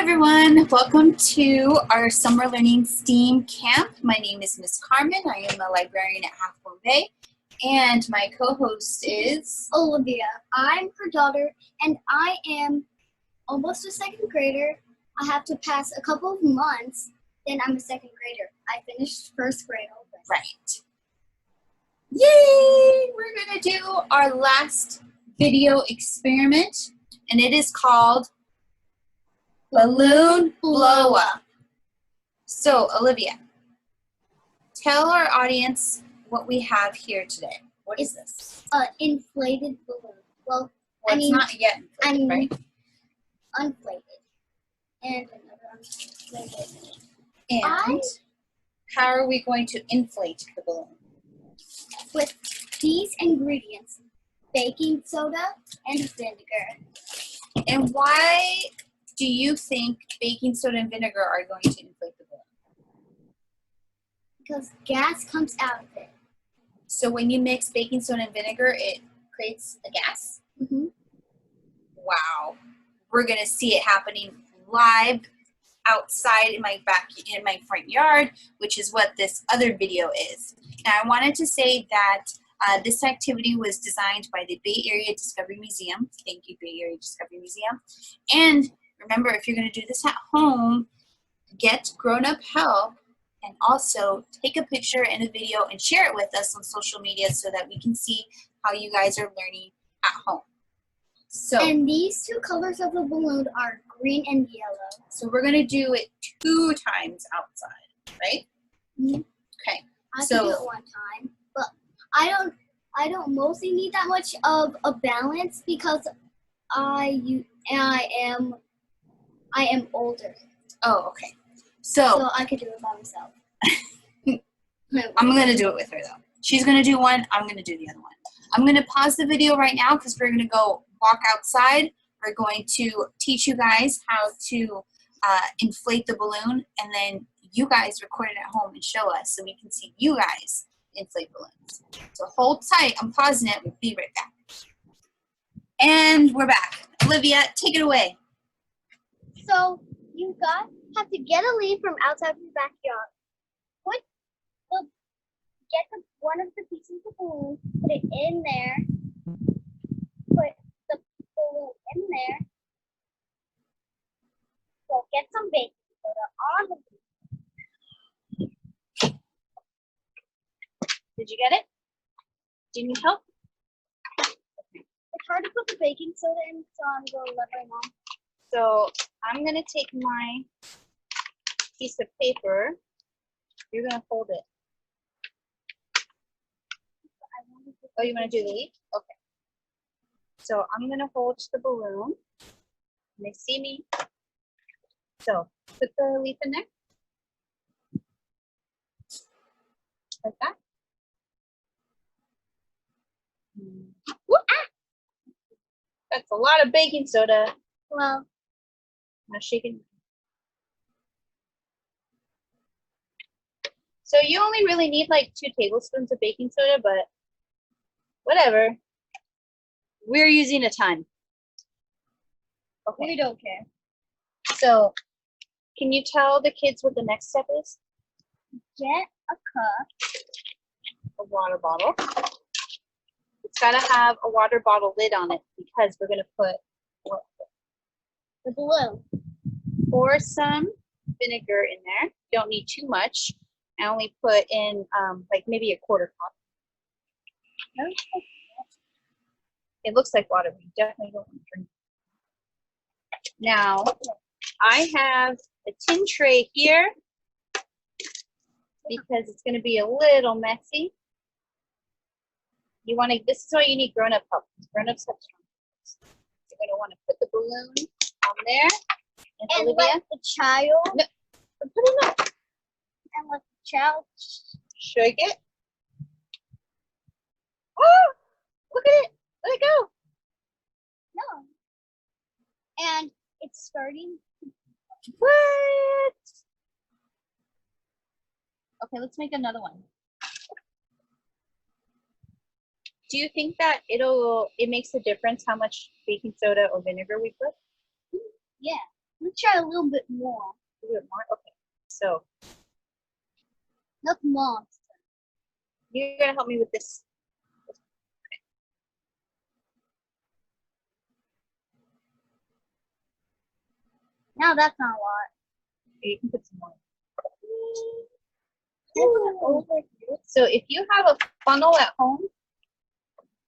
everyone, welcome to our summer learning STEAM camp. My name is Miss Carmen. I am a librarian at Half Moon Bay, and my co-host is Olivia. I'm her daughter, and I am almost a second grader. I have to pass a couple of months, then I'm a second grader. I finished first grade already. Right. Yay! We're gonna do our last video experiment, and it is called Balloon Blow Up. So, Olivia, tell our audience what we have here today. What is this? Inflated balloon. Well, It's not yet inflated, right? Unflated. And another unflated. And how are we going to inflate the balloon? With these ingredients, baking soda and vinegar. And why do you think baking soda and vinegar are going to inflate the balloon? Because gas comes out of it. So when you mix baking soda and vinegar, it creates a gas? Mm-hmm. Wow. We're going to see it happening live outside in my front yard, which is what this other video is. Now, I wanted to say that this activity was designed by the Bay Area Discovery Museum. Thank you, Bay Area Discovery Museum. And remember, if you're going to do this at home, get grown-up help, and also take a picture and a video and share it with us on social media so that we can see how you guys are learning at home. So, and these two colors of the balloon are green and yellow. So we're going to do it 2 times outside, right? Mm-hmm. Okay. I can do it one time, but I don't mostly need that much of a balance because I am older. Oh, okay. So I could do it by myself. I'm going to do it with her, though. She's going to do one. I'm going to do the other one. I'm going to pause the video right now because we're going to go walk outside. We're going to teach you guys how to inflate the balloon, and then you guys record it at home and show us so we can see you guys inflate balloons. So hold tight. I'm pausing it. We'll be right back. And we're back. Olivia, take it away. So you guys have to get a leaf from outside your backyard. Get one of the pieces of balloon, put it in there, put the balloon in there. So get some baking soda on the balloon. Did you get it? Do you need help? It's hard to put the baking soda in, so I'm going to let my mom. So I'm going to take my piece of paper. You're going to hold it. Oh, you want to do the leaf? Okay. So I'm going to hold the balloon. And they see me. So put the leaf in there. Like that. Whoop. That's a lot of baking soda. Well, now shake it. So you only really need like 2 tablespoons of baking soda, but whatever. We're using a ton. Okay. we don't care. So can you tell the kids what the next step is? Get a cup. A water bottle. It's got to have a water bottle lid on it because we're going to put The balloon. pour some vinegar in there. You don't need too much. I only put in like maybe a 1/4 cup. It looks like water, but you definitely don't want to drink it. Now, I have a tin tray here because it's going to be a little messy. This is why you need grown-up help. Grown-ups have strong hands. You're going to want to put the balloon on there. And Olivia, let the child. No, put it up. And let the child. Shake it. Oh, look at it. Let it go. No. And it's starting. What? Okay, let's make another one. Do you think that it makes a difference how much baking soda or vinegar we put? Yeah. try a little bit more. A little bit more? Okay. So Not more. you're gonna help me with this. Now that's not a lot. Okay, you can put some more. So if you have a funnel at home,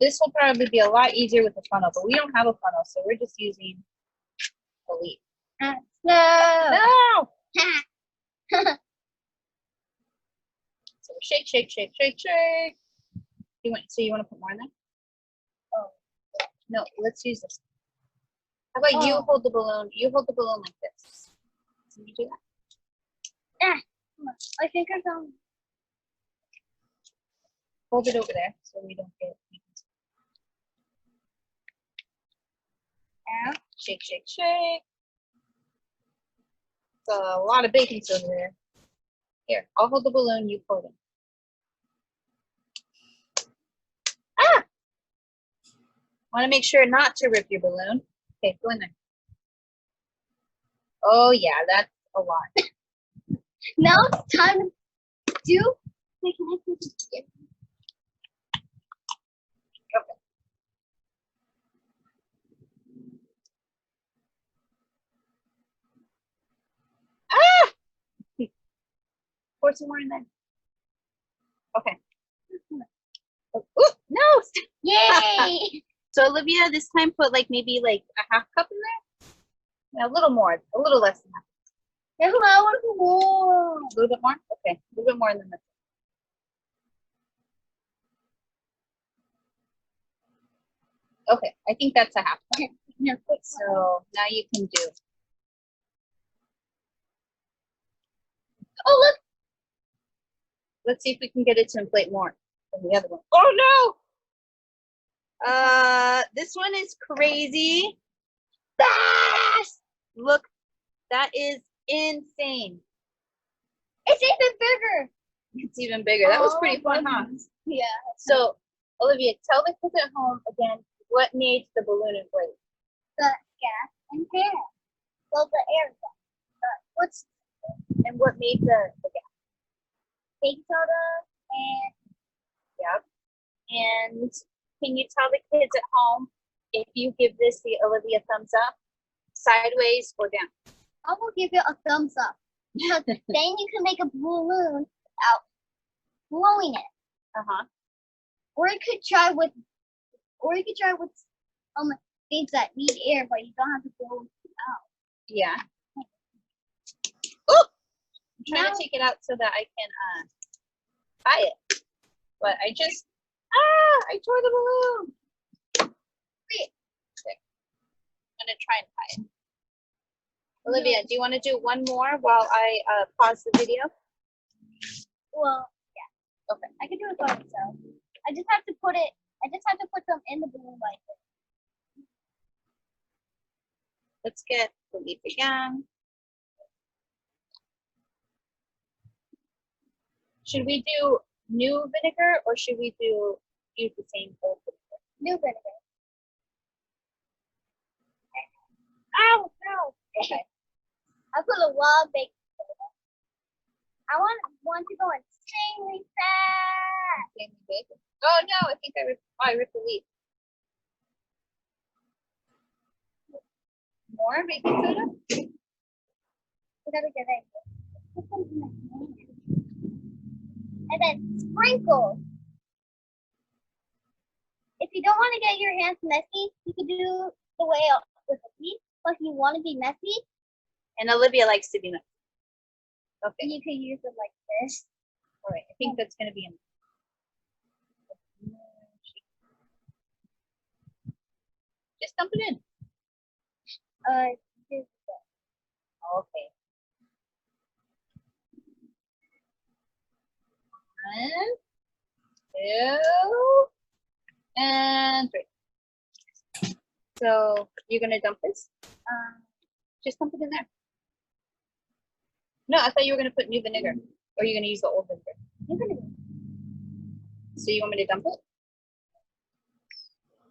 this will probably be a lot easier with a funnel, but we don't have a funnel, so we're just using a leaf. No. No! So shake, shake, shake, shake, shake. You want to put more in there? Oh. No, let's use this. How about you hold the balloon? You hold the balloon like this. Can you do that? I think I found. Hold it over there so we don't get. Shake, shake, shake. It's a lot of baking soda there. Here, I'll hold the balloon, you hold it. Ah! Want to make sure not to rip your balloon. Okay, go in there. Oh yeah, that's a lot. Now it's time to do. Wait, can I put it here? Okay. Ah! Pour some more in there. Okay. Oh, no! Yay! So Olivia, this time put like maybe like a half cup in there. Yeah, a little more, a little less than that. There's a lot more. A little bit more? Okay, a little bit more than that. Okay, I think that's a half cup. No. So now you can do. Oh, look. Let's see if we can get it to inflate more than the other one. Oh no! This one is crazy fast. Look, that is insane. It's even bigger. It's even bigger. That was pretty fun, huh? Yeah. So, Olivia, tell the kids at home again what made the balloon inflate. The gas and air. Well, the air gas. And what made the gas? Baking soda and. Yep. And can you tell the kids at home if you give this the Olivia thumbs up, sideways or down? I will give it a thumbs up. Because then you can make a balloon without blowing it. Uh-huh. Or you could try with things that need air, but you don't have to blow it out. Yeah. Oh! I'm trying to take it out so that I can tie it. But I tore the balloon. Wait. Okay. I'm gonna try and tie it. Olivia, do you want to do one more while I pause the video? Well, yeah. Okay. I can do it by myself. I just have to put them in the balloon like this. Let's get the leaf again. Should we do new vinegar or should we use the same old vinegar? New vinegar. Ow! No. Okay. I put a lot of baking soda. I want to go insanely fast. Insanely big. Oh no! I think I ripped the leaf. More baking soda? We gotta get it. Put some in my hand. And then sprinkle. If you don't want to get your hands messy, you can do the way up with a leaf. But if you want to be messy, And Olivia likes to be messy. Okay. you can use it like this. All right. I think that's going to be enough. Just dump it in. This Okay. 1, 2, and 3. So you're gonna dump this? Just dump it in there. No, I thought you were gonna put new vinegar, or you're gonna use the old vinegar. New vinegar. So you want me to dump it?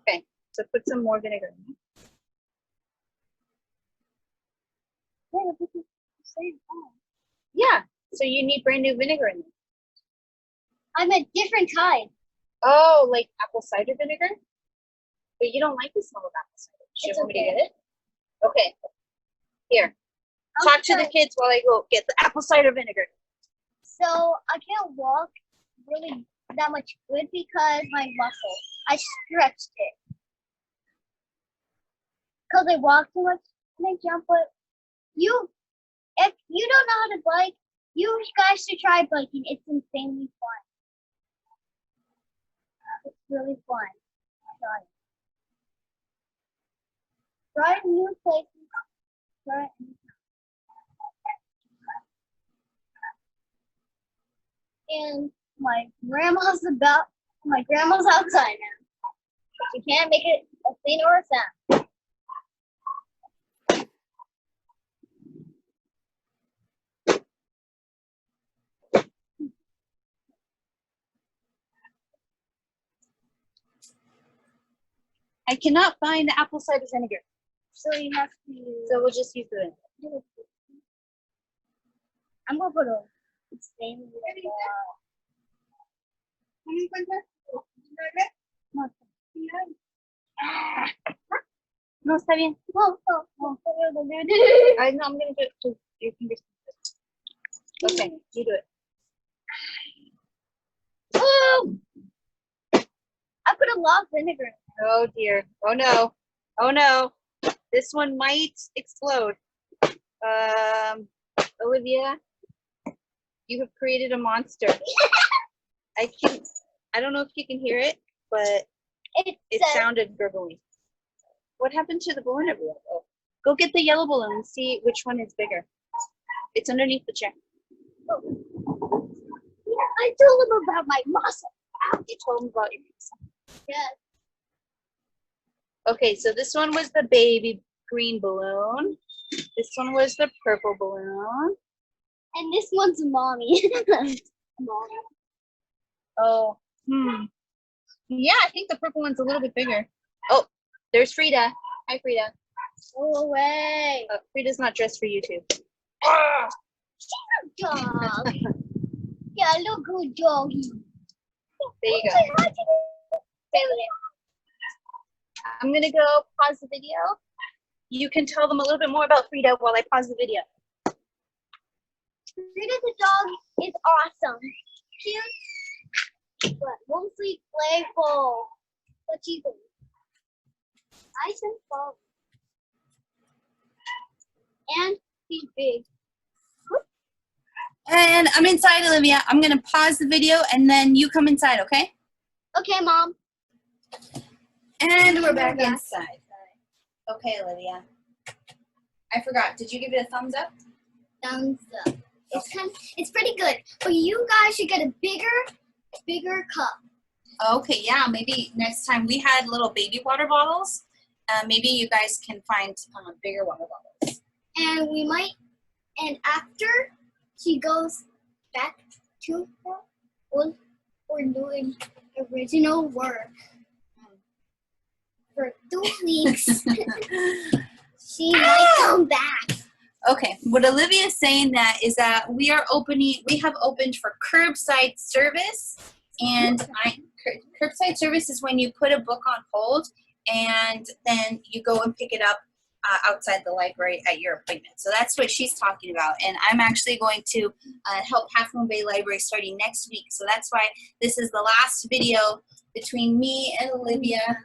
Okay. So put some more vinegar in. everything at the same time. Yeah. So you need brand new vinegar in there. I'm a different kind. Oh, like apple cider vinegar? But you don't like the smell of apple cider. Should It's you want me to okay. get it? Okay. Here. Talk to the kids while I go get the apple cider vinegar. So I can't walk really that much good because my muscle. I stretched it. Because I walk too much and I jump, but if you don't know how to bike, you guys should try biking. It's insanely fun. It's really fun. Try new places. Try and my grandma's outside now. She can't make it a scene or a sound. I cannot find the apple cider vinegar. So you have to. So we'll just use the vinegar. I'm gonna put a stain. No, está bien. Oh. I know, I'm going to do it to your fingers. Okay, you do it. Oh! I put a lot of vinegar. Oh dear. Oh no. Oh no. This one might explode. Olivia, you have created a monster. I don't know if you can hear it, but it sounded gurgly. What happened to the balloon, everyone? Oh. Go get the yellow balloon and see which one is bigger. It's underneath the chair. Oh. I told him about my muscle. You told him about your muscle. Yes. Okay, so this one was the baby green balloon. This one was the purple balloon. And this one's mommy. Mommy. Oh, yeah, I think the purple one's a little bit bigger. Oh, there's Frida. Hi, Frida. Go away. Frida's not dressed for YouTube. She's a dog. Yeah, look good doggy. There you go. I'm gonna go pause the video. You can tell them a little bit more about Frida while I pause the video. Frida the dog is awesome. Cute, but mostly playful. But she's nice and fun. And she's big. And I'm inside, Olivia. I'm gonna pause the video and then you come inside, okay? Okay, Mom. And we're back inside. Okay, Olivia. I forgot. Did you give it a thumbs up? Thumbs up. It's pretty good. But you guys should get a bigger cup. Okay, yeah. Maybe next time we had little baby water bottles. Maybe you guys can find bigger water bottles. And we might. And after she goes back to her, we're doing original work. For 2 weeks, she might come back. Okay, what Olivia is saying that is that we have opened for curbside service, and curbside service is when you put a book on hold and then you go and pick it up outside the library at your appointment. So that's what she's talking about, and I'm actually going to help Half Moon Bay Library starting next week. So that's why this is the last video between me and Olivia.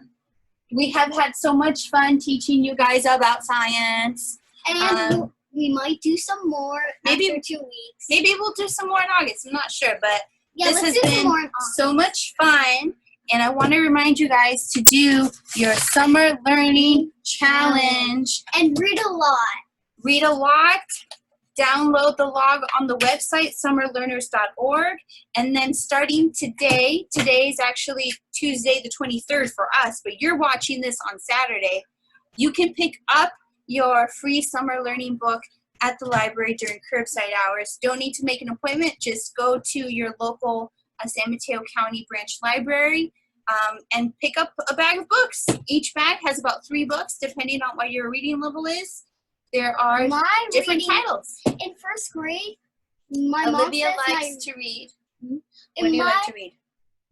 We have had so much fun teaching you guys about science. And we might do some more after 2 weeks. Maybe we'll do some more in August. I'm not sure, but yeah, this has been so much fun. And I want to remind you guys to do your summer learning challenge. And read a lot. Read a lot. Download the log on the website, summerlearners.org. And then starting today is actually Tuesday the 23rd for us, but you're watching this on Saturday, you can pick up your free summer learning book at the library during curbside hours. Don't need to make an appointment. Just go to your local San Mateo County branch library and pick up a bag of books. Each bag has about 3 books, depending on what your reading level is. There are My different reading, titles. in first grade, my Olivia mom says likes to read. What in do you my, like to read?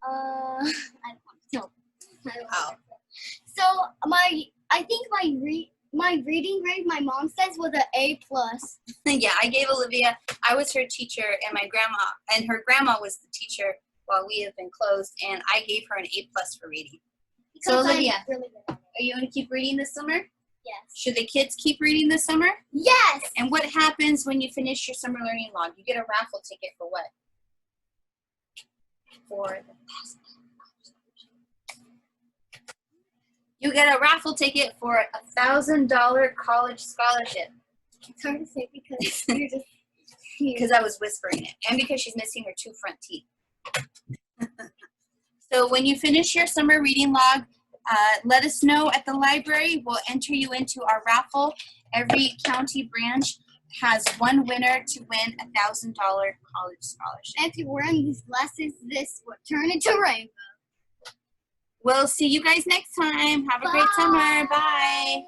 I don't want to. Oh. So I think my reading grade, my mom says, was an A+. Yeah, I gave Olivia, I was her teacher, and my grandma, and her grandma was the teacher while we have been closed, and I gave her an A+ for reading. So Because Olivia, I'm really good at it. are you going to keep reading this summer? Yes. Should the kids keep reading this summer? Yes. And what happens when you finish your summer learning log? You get a raffle ticket for what? For the best. You get a raffle ticket for a $1,000 college scholarship. It's hard to say because you're just here. Because I was whispering it, and because she's missing her 2 front teeth. So when you finish your summer reading log, let us know at the library. We'll enter you into our raffle. Every county branch has one winner to win a $1,000 college scholarship. And if you're wearing these glasses, this will turn into rainbow. We'll see you guys next time. Have a great summer. Bye.